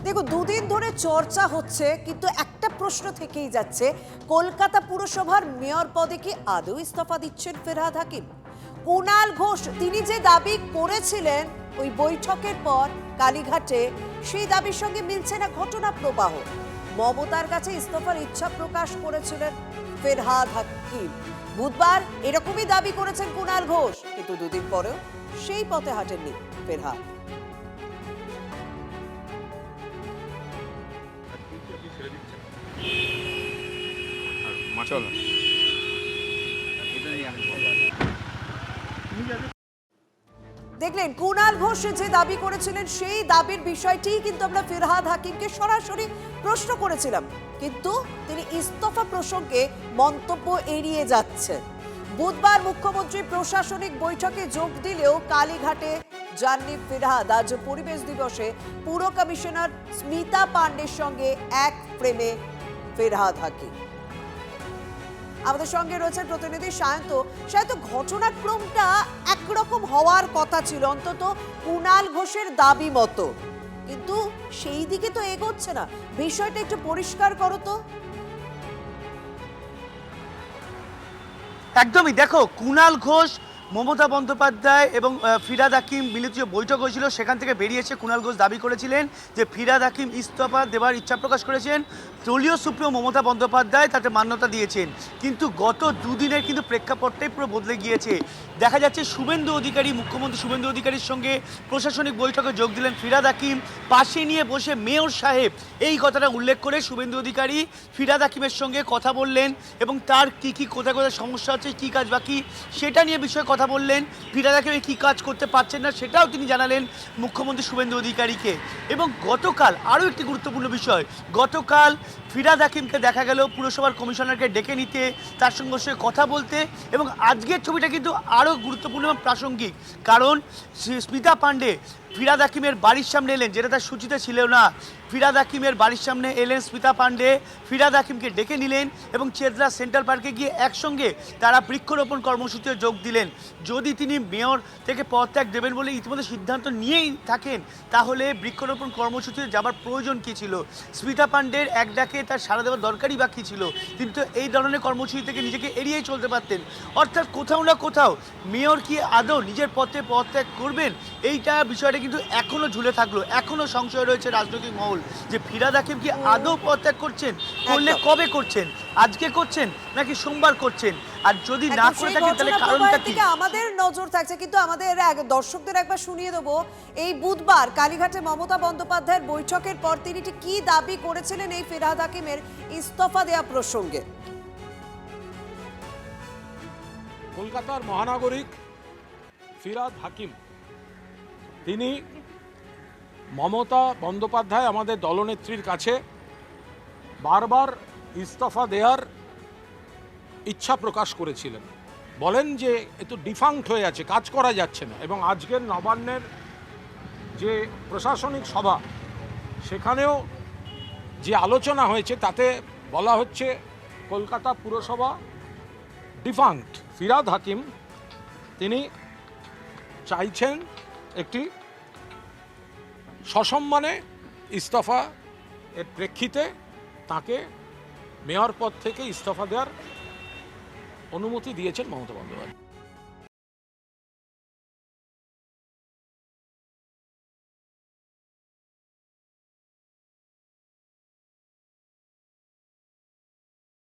দেখো, দুদিন ধরে চর্চা হচ্ছে, কিন্তু একটা প্রশ্ন থেকেই যাচ্ছে, কলকাতা পুরসভার মেয়র পদে কি আদৌ ইস্তফা দিচ্ছেন ফিরহাদ হাকিম? কুণাল ঘোষ তিনি যে দাবি করেছিলেন ওই বৈঠকের পর কালীঘাটে, সেই দাবির সঙ্গে মিলছে না ঘটনা প্রবাহ। মমতার কাছে ইস্তফার ইচ্ছা প্রকাশ করেছিলেন ফিরহাদ হাকিম। বুধবার এরকমই দাবি করেছেন কুণাল ঘোষ, কিন্তু দুদিন পরেও সেই পথে হাঁটেননি ফিরহাদ। দেখলেন, কুণাল ঘোষ যে দাবি করেছিলেন সেই দাবির বিষয়টি কিন্তু আমরা ফিরহাদ হাকিমকে সরাসরি প্রশ্ন করেছিলাম, কিন্তু তিনি ইস্তফা প্রসঙ্গে মন্তব্য এড়িয়ে যাচ্ছেন। বুধবার মুখ্যমন্ত্রী প্রশাসনিক বৈঠকে যোগ দিলেও কালীঘাটে যাননি ফিরহাদ। আজ পরিবেশ দিবসে পুর কমিশনার স্মিতা পান্ডের সঙ্গে এক ফ্রেমে ফিরহাদ হাকিম। আমাদের সঙ্গে রয়েছে প্রতিনিধি সায়ন্ত। ঘটনাক্রমটা একরকম হওয়ার কথা ছিল, অন্তত কুণাল ঘোষের দাবি মতো, কিন্তু সেই দিকে তো এগোচ্ছে না। বিষয়টা একটু পরিষ্কার করো তো। একদমই, দেখো, কুণাল ঘোষ, মমতা বন্দ্যোপাধ্যায় এবং ফিরহাদ হাকিম মিলিত যে বৈঠক হয়েছিল সেখান থেকে বেরিয়েছে। কুণাল ঘোষ দাবি করেছিলেন যে ফিরহাদ হাকিম ইস্তফা দেওয়ার ইচ্ছা প্রকাশ করেছেন, দলীয় সুপ্রিমো মমতা বন্দ্যোপাধ্যায় তাতে মান্যতা দিয়েছেন। কিন্তু গত দুদিনের কিন্তু প্রেক্ষাপটটাই পুরো বদলে গিয়েছে। দেখা যাচ্ছে শুভেন্দু অধিকারী, মুখ্যমন্ত্রী শুভেন্দু অধিকারীর সঙ্গে প্রশাসনিক বৈঠকে যোগ দিলেন ফিরহাদ হাকিম। পাশে নিয়ে বসে মেয়র সাহেব এই কথাটা উল্লেখ করে শুভেন্দু অধিকারী ফিরহাদ হাকিমের সঙ্গে কথা বললেন এবং তার কী কোথায় কোথায় সমস্যা হচ্ছে, কী কাজ বাকি সেটা নিয়ে বিষয়ে কথা বললেন। ফিরহাদ হাকিম কী কাজ করতে পারছেন না সেটাও তিনি জানালেন মুখ্যমন্ত্রী শুভেন্দু অধিকারীকে। এবং গতকাল আরও একটি গুরুত্বপূর্ণ বিষয়, গতকাল ফিরহাদ হাকিমকে দেখা গেল পুরসভার কমিশনারকে ডেকে নিতে, তার সঙ্গে কথা বলতে। এবং আজকের ছবিটা কিন্তু আরও গুরুত্বপূর্ণ এবং প্রাসঙ্গিক, কারণ স্মিতা পান্ডে ফিরহাদ হাকিমের বাড়ির সামনে এলেন, যেটা তার সূচিতে ছিল না। ফিরহাদ হাকিমের বাড়ির সামনে এলেন স্মিতা পান্ডে, ফিরহাদ হাকিমকে ডেকে নিলেন এবং চেতলা সেন্ট্রাল পার্কে গিয়ে একসঙ্গে তারা বৃক্ষরোপণ কর্মসূচিতে যোগ দিলেন। যদি তিনি মেয়র থেকে পদত্যাগ দেবেন বলে ইতিমধ্যে সিদ্ধান্ত নিয়েই থাকেন, তাহলে বৃক্ষরোপণ কর্মসূচিতে যাবার প্রয়োজন কী ছিল? স্মিতা পান্ডের এক ডাকে তার সাড়া দেওয়ার দরকারই বা কী ছিল? তিনি তো এই ধরনের কর্মসূচি থেকে নিজেকে এড়িয়েই চলতে পারতেন। অর্থাৎ কোথাও না কোথাও মেয়র কি আদৌ নিজের পথে পদত্যাগ করবেন, এইটা বিষয়টা কিন্তু এখনও ঝুলে থাকলো। এখনও সংশয় রয়েছে রাজনৈতিক মহল যে ফিরহাদ হাকিম কি আদৌ পদত্যাগ করছেন, করলে কবে করছেন, আজকে করছেন নাকি সোমবার করছেন, আর যদি না করে থাকেন তাহলে কারণটা কি? আমাদের নজর থাকছে, কিন্তু আমাদের দর্শকদের একবার শুনিয়ে দেবো। এই বুধবার কালীঘাটে মমতা বন্দ্যোপাধ্যায়ের বৈঠকের পর তিনি ঠিক কি দাবি করেছিলেন এই ফিরহাদ হাকিমের ইস্তফা দেওয়া প্রসঙ্গে। কলকাতার মহানাগরিক ফিরহাদ হাকিম তিনি মমতা বন্দ্যোপাধ্যায় আমাদের দলনেত্রীর কাছে বারবার ইস্তফা দেওয়ার ইচ্ছা প্রকাশ করেছিলেন। বলেন যে এত ডিফাঙ্ক্ট হয়ে আছে, কাজ করা যাচ্ছে না। এবং আজকের নবান্নের যে প্রশাসনিক সভা, সেখানেও যে আলোচনা হয়েছে তাতে বলা হচ্ছে কলকাতা পুরসভা ডিফাঙ্ক্ট। ফিরহাদ হাকিম তিনি চাইছেন একটি সসম্মানে ইস্তফা এর প্রেক্ষিতে তাকে মেয়র পদ থেকে ইস্তফা দেওয়ার অনুমতি দিয়েছেন মমতা বন্দ্যোপাধ্যায়।